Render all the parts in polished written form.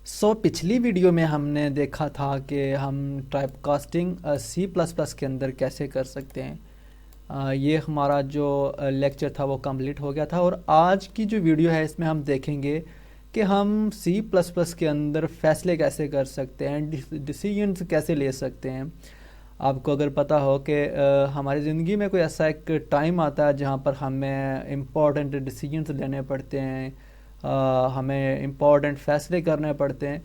पिछली वीडियो में हमने देखा था कि हम टाइपकास्टिंग सी प्लस प्लस के अंदर कैसे कर सकते हैं। ये हमारा जो लेक्चर था वो कंप्लीट हो गया था और आज की जो वीडियो है इसमें हम देखेंगे कि हम सी प्लस प्लस के अंदर फैसले कैसे कर सकते हैं, डिसीजंस कैसे ले सकते हैं। आपको अगर पता हो कि हमारी ज़िंदगी में कोई ऐसा एक टाइम आता है जहाँ पर हमें इम्पोर्टेंट डिसीजंस लेने पड़ते हैं, हमें इम्पोर्टेंट फैसले करने पड़ते हैं,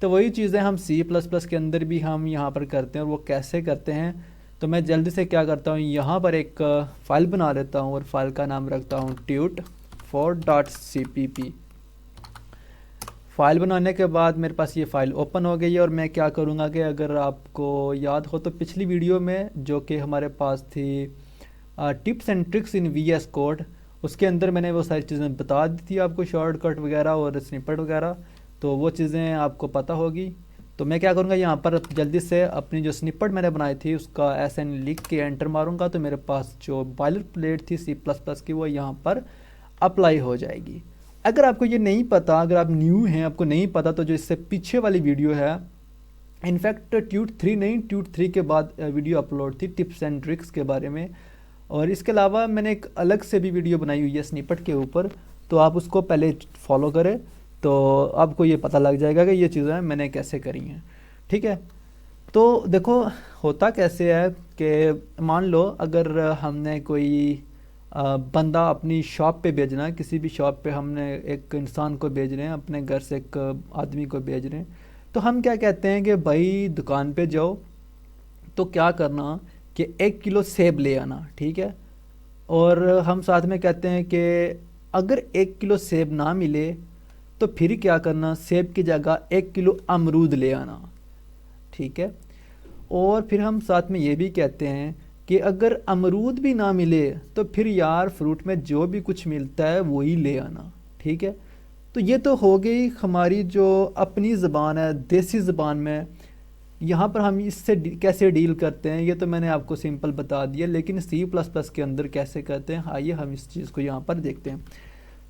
तो वही चीज़ें हम सी प्लस प्लस के अंदर भी हम यहाँ पर करते हैं। और वो कैसे करते हैं, तो मैं जल्दी से क्या करता हूँ, यहाँ पर एक फ़ाइल बना लेता हूँ और फाइल का नाम रखता हूँ tut4.cpp। फ़ाइल बनाने के बाद मेरे पास ये फ़ाइल ओपन हो गई है और मैं क्या करूँगा कि अगर आपको याद हो तो पिछली वीडियो में जो कि हमारे पास थी tips and tricks in VS code, उसके अंदर मैंने वो सारी चीज़ें बता दी थी आपको, शॉर्टकट वगैरह और स्निपेट वगैरह, तो वो चीज़ें आपको पता होगी। तो मैं क्या करूँगा, यहाँ पर जल्दी से अपनी जो स्निपेट मैंने बनाई थी उसका SN लिख के एंटर मारूँगा तो मेरे पास जो बॉयलर प्लेट थी सी प्लस प्लस की वो यहाँ पर अप्लाई हो जाएगी। अगर आपको ये नहीं पता, अगर आप न्यू हैं, आपको नहीं पता, तो जो इससे पीछे वाली वीडियो है, इनफैक्ट ट्यूट 3 नहीं, ट्यूट 3 के बाद वीडियो अपलोड थी टिप्स एंड ट्रिक्स के बारे में। और इसके अलावा मैंने एक अलग से भी वीडियो बनाई हुई है स्निपेट के ऊपर, तो आप उसको पहले फॉलो करें तो आपको ये पता लग जाएगा कि ये चीज़ें मैंने कैसे करी हैं। ठीक है, तो देखो होता कैसे है कि मान लो अगर हमने कोई बंदा अपनी शॉप पे भेजना है, किसी भी शॉप पे हमने एक इंसान को भेज रहे हैं, अपने घर से एक आदमी को भेज रहे हैं, तो हम क्या कहते हैं कि भाई दुकान पे जाओ, तो क्या करना कि 1 किलो सेब ले आना। ठीक है, और हम साथ में कहते हैं कि अगर 1 किलो सेब ना मिले तो फिर क्या करना, सेब की जगह 1 किलो अमरूद ले आना। ठीक है, और फिर हम साथ में ये भी कहते हैं कि अगर अमरूद भी ना मिले तो फिर यार फ्रूट में जो भी कुछ मिलता है वही ले आना। ठीक है, तो ये तो हो गई हमारी जो अपनी ज़बान है, देसी ज़बान में। यहाँ पर हम इससे कैसे डील करते हैं ये तो मैंने आपको सिंपल बता दिया, लेकिन सी प्लस प्लस के अंदर कैसे करते हैं, आइए हम इस चीज़ को यहाँ पर देखते हैं।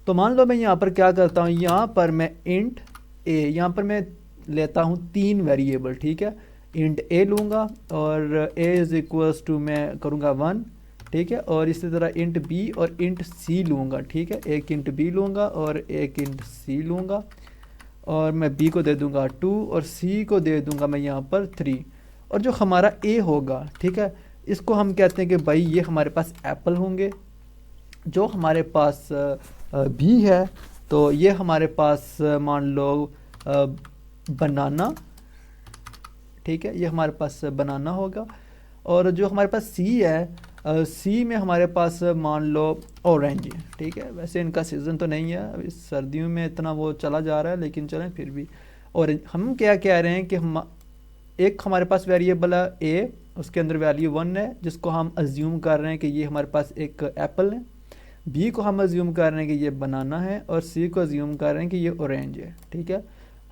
तो मान लो मैं यहाँ पर क्या करता हूँ, यहाँ पर मैं इंट ए, यहाँ पर मैं लेता हूँ 3 वेरिएबल। ठीक है, इंट ए लूँगा और ए इज़ इक्वल्स टू मैं करूँगा 1। ठीक है, और इसी तरह इंट बी और इंट सी लूँगा। ठीक है, एक इंट बी लूँगा और एक इंट सी लूँगा, और मैं बी को दे दूँगा 2 और सी को दे दूँगा मैं यहाँ पर 3। और जो हमारा ए होगा, ठीक है, इसको हम कहते हैं कि भाई ये हमारे पास एप्पल होंगे। जो हमारे पास बी है तो ये हमारे पास मान लो बनाना। ठीक है, ये हमारे पास बनाना होगा। और जो हमारे पास सी है, सी में हमारे पास मान लो ऑरेंज। ठीक है, वैसे इनका सीज़न तो नहीं है, अभी सर्दियों में इतना वो चला जा रहा है, लेकिन चलें फिर भी ऑरेंज। हम क्या कह रहे हैं कि हम एक हमारे पास वेरिएबल है ए, उसके अंदर वैल्यू 1 है, जिसको हम अज्यूम कर रहे हैं कि ये हमारे पास एक एप्पल है। बी को हम अज्यूम कर रहे हैं कि ये बनाना है, और सी को अज्यूम कर रहे हैं कि ये ऑरेंज है। ठीक है,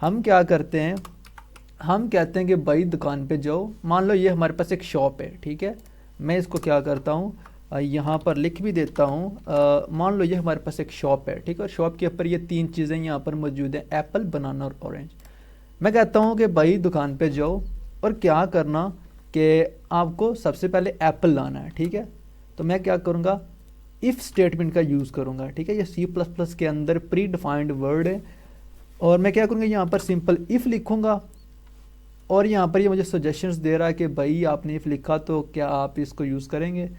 हम क्या करते हैं, हम कहते हैं कि भाई दुकान पे जाओ। मान लो ये हमारे पास एक शॉप है। ठीक है, मैं इसको क्या करता हूँ, यहाँ पर लिख भी देता हूँ। मान लो ये हमारे पास एक शॉप है। ठीक है, और शॉप के ऊपर ये 3 चीज़ें यहाँ पर मौजूद हैं, एप्पल, बनाना और ऑरेंज। मैं कहता हूँ कि भाई दुकान पे जाओ और क्या करना कि आपको सबसे पहले एप्पल लाना है। ठीक है, तो मैं क्या करूँगा, इफ़ स्टेटमेंट का यूज़ करूँगा। ठीक है, ये सी प्लस प्लस के अंदर प्री डिफाइंड वर्ड है, और मैं क्या करूँगा, यहाँ पर सिंपल इफ़ लिखूँगा। और यहाँ पर ये मुझे सजेशंस दे रहा है कि भाई आपने इफ़ लिखा तो क्या आप इसको यूज़ करेंगे।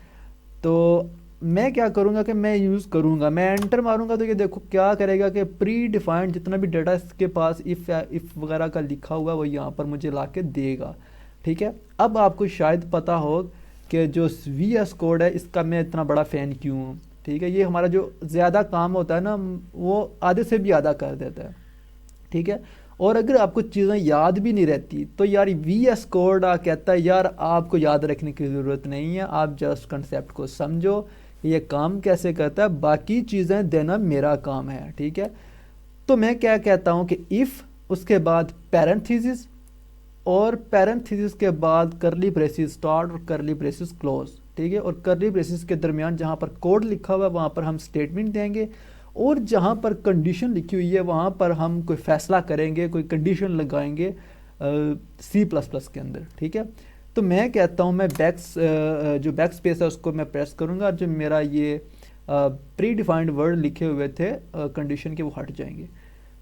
तो मैं क्या करूँगा कि मैं यूज़ करूँगा, मैं एंटर मारूँगा तो ये देखो क्या करेगा कि प्री डिफाइंड जितना भी डाटा इसके पास इफ़ वगैरह का लिखा हुआ है वो यहाँ पर मुझे ला के देगा। ठीक है, अब आपको शायद पता हो कि जो VS कोड है इसका मैं इतना बड़ा फ़ैन क्यों हूँ। ठीक है, ये हमारा जो ज़्यादा काम होता है ना वो आधे से भी आधा कर देता है। ठीक है, और अगर आपको चीज़ें याद भी नहीं रहती तो यार VS कोड कहता है यार आपको याद रखने की ज़रूरत नहीं है, आप जस्ट कंसेप्ट को समझो कि ये काम कैसे करता है, बाकी चीज़ें देना मेरा काम है। ठीक है, तो मैं क्या कहता हूँ कि इफ़, उसके बाद पैरेंथेसिस, और पैरेंथेसिस के बाद करली ब्रेसिस स्टार्ट और करली ब्रेसिस क्लोज। ठीक है, और करली ब्रेसिस के दरमियान जहाँ पर कोड लिखा हुआ है वहाँ पर हम स्टेटमेंट देंगे, और जहाँ पर कंडीशन लिखी हुई है वहाँ पर हम कोई फैसला करेंगे, कोई कंडीशन लगाएंगे C++ के अंदर, ठीक है। तो मैं कहता हूँ मैं जो बैक स्पेस है उसको मैं प्रेस करूँगा, जो मेरा ये प्री डिफाइंड वर्ड लिखे हुए थे कंडीशन के वो हट जाएंगे।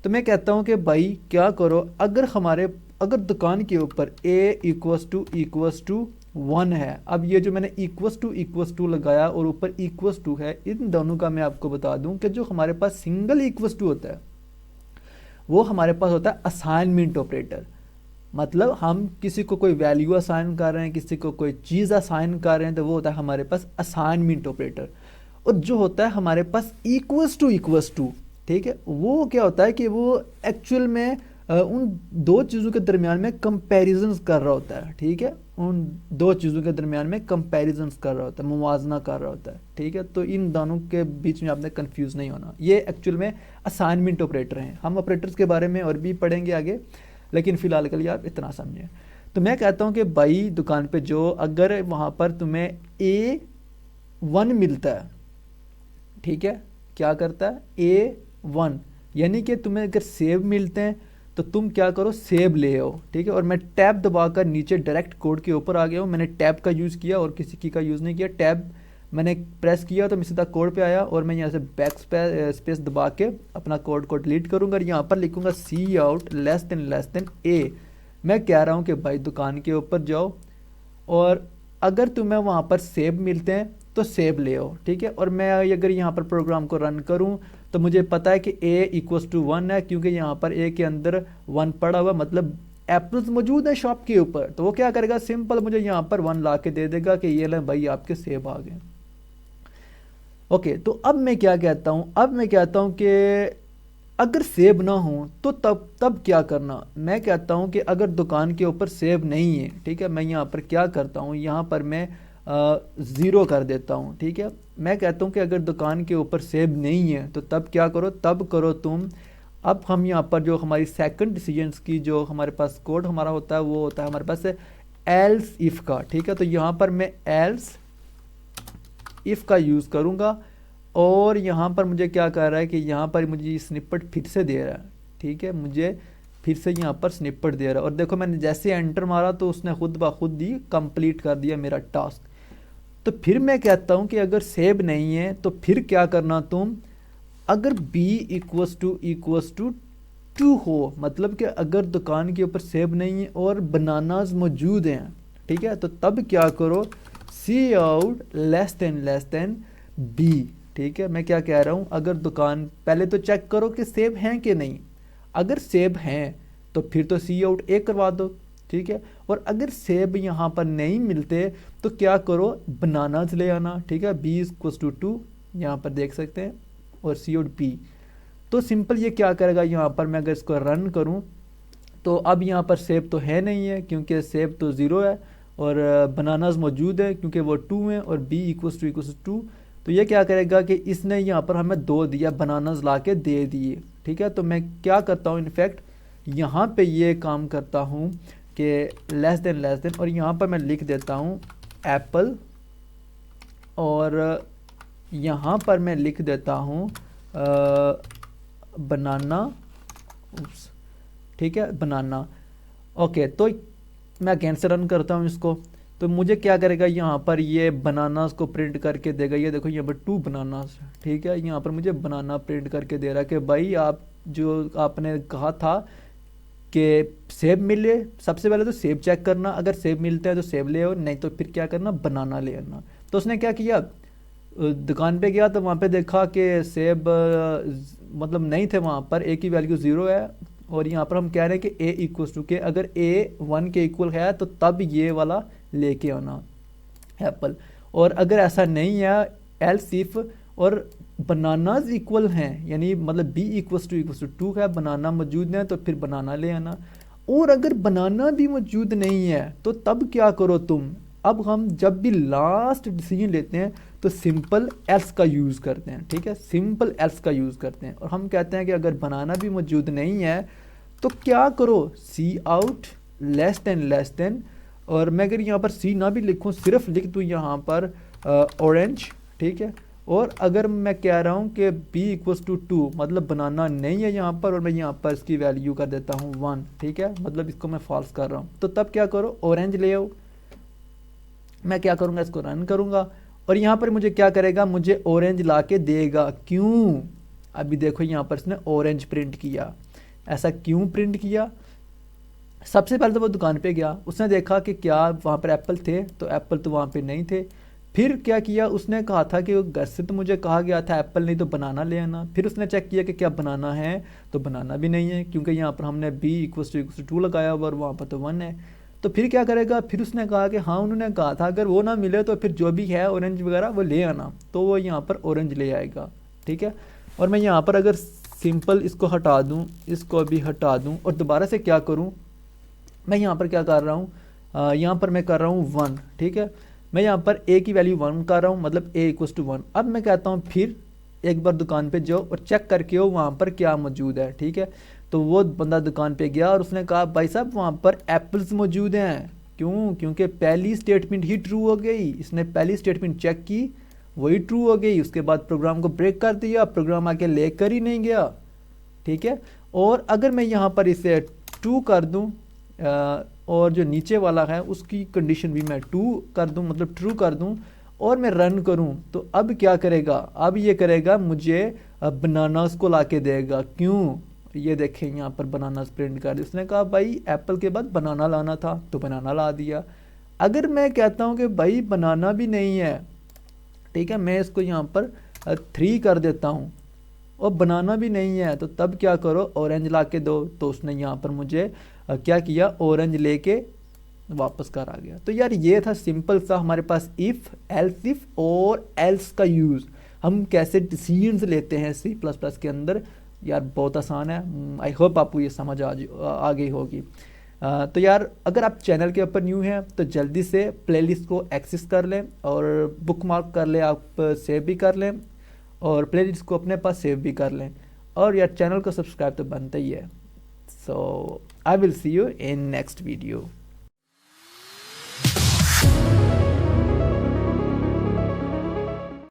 तो मैं कहता हूँ कि भाई क्या करो, अगर दुकान के ऊपर A = 1 है, अब ये जो मैंने == लगाया और ऊपर == है, इन दोनों का मैं आपको बता दूं कि जो हमारे पास सिंगल == होता है वो हमारे पास होता है असाइनमेंट ऑपरेटर। मतलब हम किसी को कोई वैल्यू असाइन कर रहे हैं, किसी को कोई चीज़ असाइन कर रहे हैं, तो वो होता है हमारे पास असाइनमेंट ऑपरेटर। और जो होता है हमारे पास == ठीक है, वो क्या होता है कि वो एक्चुअल में उन दो चीज़ों के दरमियान में कंपैरिजंस कर रहा होता है, ठीक है, उन दो चीज़ों के दरमियान में कंपैरिजंस कर रहा होता है, मुवाजना कर रहा होता है, ठीक है। तो इन दोनों के बीच में आपने कंफ्यूज नहीं होना, ये एक्चुअल में असाइनमेंट ऑपरेटर हैं। हम ऑपरेटर्स के बारे में और भी पढ़ेंगे आगे, लेकिन फ़िलहाल के लिए आप इतना समझें। तो मैं कहता हूँ कि भाई दुकान पे जो अगर वहाँ पर तुम्हें A1 मिलता है, ठीक है, क्या करता है A1, यानी कि तुम्हें अगर सेब मिलते हैं तो तुम क्या करो, सेब ले आओ, ठीक है। और मैं टैब दबाकर नीचे डायरेक्ट कोड के ऊपर आ गया हूँ, मैंने टैब का यूज़ किया और किसी की का यूज़ नहीं किया। टैब मैंने प्रेस किया तो मैं सीधा कोड पे आया और मैं यहाँ से बैक स्पेस दबा के अपना कोड को डिलीट करूँगा और यहाँ पर लिखूँगा Cout A। मैं कह रहा हूँ कि भाई दुकान के ऊपर जाओ और अगर तुम्हें वहाँ पर सेब मिलते हैं तो सेब ले आओ, ठीक है। और मैं अगर यहाँ पर प्रोग्राम को रन करूँ तो मुझे पता है कि A = 1 है, क्योंकि यहाँ पर A के अंदर 1 पड़ा हुआ, मतलब एप्पल्स मौजूद है शॉप के ऊपर। तो वो क्या करेगा, सिंपल मुझे यहाँ पर 1 ला के दे देगा कि ये ले भाई आपके सेब आ गए। ओके, तो अब मैं क्या कहता हूँ, अब मैं कहता हूँ कि अगर सेब ना हो तो तब क्या करना। मैं कहता हूँ कि अगर दुकान के ऊपर सेब नहीं है, ठीक है, मैं यहाँ पर क्या करता हूँ, यहाँ पर मैं 0 कर देता हूँ, ठीक है। मैं कहता हूँ कि अगर दुकान के ऊपर सेब नहीं है तो तब क्या करो, तब करो तुम, अब हम यहाँ पर जो हमारी सेकंड डिसीजंस की जो हमारे पास कोड हमारा होता है वो होता है हमारे पास एल्स इफ का, ठीक है। तो यहाँ पर मैं एल्स इफ का यूज़ करूँगा और यहाँ पर मुझे क्या कर रहा है कि यहाँ पर मुझे स्निपेट फिर से दे रहा है, ठीक है, मुझे फिर से यहाँ पर स्निपेट दे रहा है। और देखो मैंने जैसे एंटर मारा तो उसने खुद ब खुद ही कंप्लीट कर दिया मेरा टास्क। तो फिर मैं कहता हूँ कि अगर सेब नहीं है तो फिर क्या करना तुम, अगर B = 2 हो, मतलब कि अगर दुकान के ऊपर सेब नहीं है और बनानाज मौजूद हैं, ठीक है, तो तब क्या करो, Cout B, ठीक है। मैं क्या कह रहा हूँ, अगर दुकान, पहले तो चेक करो कि सेब हैं कि नहीं, अगर सेब हैं तो फिर तो Cout A करवा दो, ठीक है। और अगर सेब यहाँ पर नहीं मिलते तो क्या करो, बनानाज ले आना, ठीक है। B = 2 यहाँ पर देख सकते हैं और Cout B। तो सिंपल ये क्या करेगा, यहाँ पर मैं अगर इसको रन करूँ तो अब यहाँ पर सेब तो है नहीं है क्योंकि सेब तो 0 है और बनानाज मौजूद है क्योंकि वो 2 हैं और B = 2। तो ये क्या करेगा कि इसने यहाँ पर हमें 2 दिया, बनानाज ला के दे दिए, ठीक है। तो मैं क्या करता हूँ, इनफैक्ट यहाँ पे ये काम करता हूँ कि लेस देन और यहाँ पर मैं लिख देता हूँ एप्पल और यहाँ पर मैं लिख देता हूँ बनाना, ठीक है, बनाना। ओके, तो मैं अगेन से रन करता हूँ इसको, तो मुझे क्या करेगा, यहाँ पर ये बनानास को प्रिंट करके देगा। ये देखो यहाँ पर 2 बनानास, ठीक है, यहाँ पर मुझे बनाना प्रिंट करके दे रहा है कि भाई आप जो आपने कहा था कि सेब मिले, सबसे पहले तो सेब चेक करना, अगर सेब मिलते हैं तो सेब ले आओ, नहीं तो फिर क्या करना, बनाना ले आना। तो उसने क्या किया, दुकान पे गया तो वहाँ पे देखा कि सेब मतलब नहीं थे, वहाँ पर A की वैल्यू 0 है और यहाँ पर हम कह रहे हैं कि A = के अगर A 1 के इक्वल है तो तब ये वाला लेके आना एप्पल, और अगर ऐसा नहीं है एल्स इफ और बनानाज इक्वल हैं, यानी मतलब B = 2 है, बनाना मौजूद है तो फिर बनाना ले आना। और अगर बनाना भी मौजूद नहीं है तो तब क्या करो तुम, अब हम जब भी लास्ट डिसीजन लेते हैं तो सिंपल एल्स का यूज़ करते हैं, ठीक है, सिंपल एल्स का यूज़ करते हैं और हम कहते हैं कि अगर बनाना भी मौजूद नहीं है तो क्या करो, Cout <<, और मैं अगर यहाँ पर C ना भी लिखूँ, सिर्फ लिख दूँ यहाँ पर ऑरेंज, ठीक है, और अगर मैं कह रहा हूँ कि b=2 मतलब बनाना नहीं है यहाँ पर, और मैं यहाँ पर इसकी वैल्यू कर देता हूँ 1, ठीक है, मतलब इसको मैं फॉल्स कर रहा हूँ, तो तब क्या करो, ऑरेंज ले आओ। मैं क्या करूँगा, इसको रन करूँगा और यहाँ पर मुझे क्या करेगा, मुझे ऑरेंज ला के देगा। क्यों, अभी देखो यहाँ पर इसने ऑरेंज प्रिंट किया। ऐसा क्यों प्रिंट किया, सबसे पहले तो वो दुकान पे गया, उसने देखा कि क्या वहाँ पर एप्पल थे, तो एप्पल तो वहाँ पे नहीं थे। फिर क्या किया, उसने कहा था कि घर से तो मुझे कहा गया था एप्पल नहीं तो बनाना ले आना। फिर उसने चेक किया कि क्या बनाना है, तो बनाना भी नहीं है, क्योंकि यहाँ पर हमने b=2 लगाया हुआ और वहाँ पर तो 1 है। तो फिर क्या करेगा, फिर उसने कहा कि हाँ उन्होंने कहा था अगर वो ना मिले तो फिर जो भी है ऑरेंज वगैरह वो ले आना, तो वो यहाँ पर ऑरेंज ले आएगा, ठीक है। और मैं यहाँ पर अगर सिंपल इसको हटा दूँ, इसको भी हटा दूँ और दोबारा से क्या करूँ, मैं यहाँ पर क्या कर रहा हूँ, यहाँ पर मैं कर रहा हूँ 1, ठीक है। मैं यहाँ पर a की वैल्यू 1 कर रहा हूँ, मतलब a=1। अब मैं कहता हूँ फिर एक बार दुकान पे जाओ और चेक करके हो वहाँ पर क्या मौजूद है, ठीक है। तो वो बंदा दुकान पे गया और उसने कहा भाई साहब वहाँ पर एप्पल्स मौजूद हैं। क्यों, क्योंकि पहली स्टेटमेंट ही ट्रू हो गई, इसने पहली स्टेटमेंट चेक की वही ट्रू हो गई, उसके बाद प्रोग्राम को ब्रेक कर दिया, प्रोग्राम आके लेकर ही नहीं गया, ठीक है। और अगर मैं यहाँ पर इसे 2 कर दूँ और जो नीचे वाला है उसकी कंडीशन भी मैं 2 कर दूं, मतलब ट्रू कर दूं, और मैं रन करूं, तो अब क्या करेगा, अब ये करेगा मुझे बनानास को लाके देगा। क्यों, ये देखें यहाँ पर बनानास प्रिंट कर दिया, उसने कहा भाई एप्पल के बाद बनाना लाना था तो बनाना ला दिया। अगर मैं कहता हूँ कि भाई बनाना भी नहीं है, ठीक है, मैं इसको यहाँ पर 3 कर देता हूँ और बनाना भी नहीं है, तो तब क्या करो, ऑरेंज ला के दो। तो उसने यहाँ पर मुझे क्या किया, ऑरेंज लेके वापस कर आ गया। तो यार ये था सिंपल सा हमारे पास इफ़, एल्स इफ और एल्स का यूज़, हम कैसे डिसीजंस लेते हैं C++ के अंदर। यार बहुत आसान है, आई होप आपको ये समझ आ गई होगी। तो यार अगर आप चैनल के ऊपर न्यू हैं तो जल्दी से प्लेलिस्ट को एक्सेस कर लें और बुक मार्क कर लें, आप सेव भी कर लें और प्लेलिस्ट को अपने पास सेव भी कर लें, और यार चैनल को सब्सक्राइब तो बनता ही है। So I will see you in next video.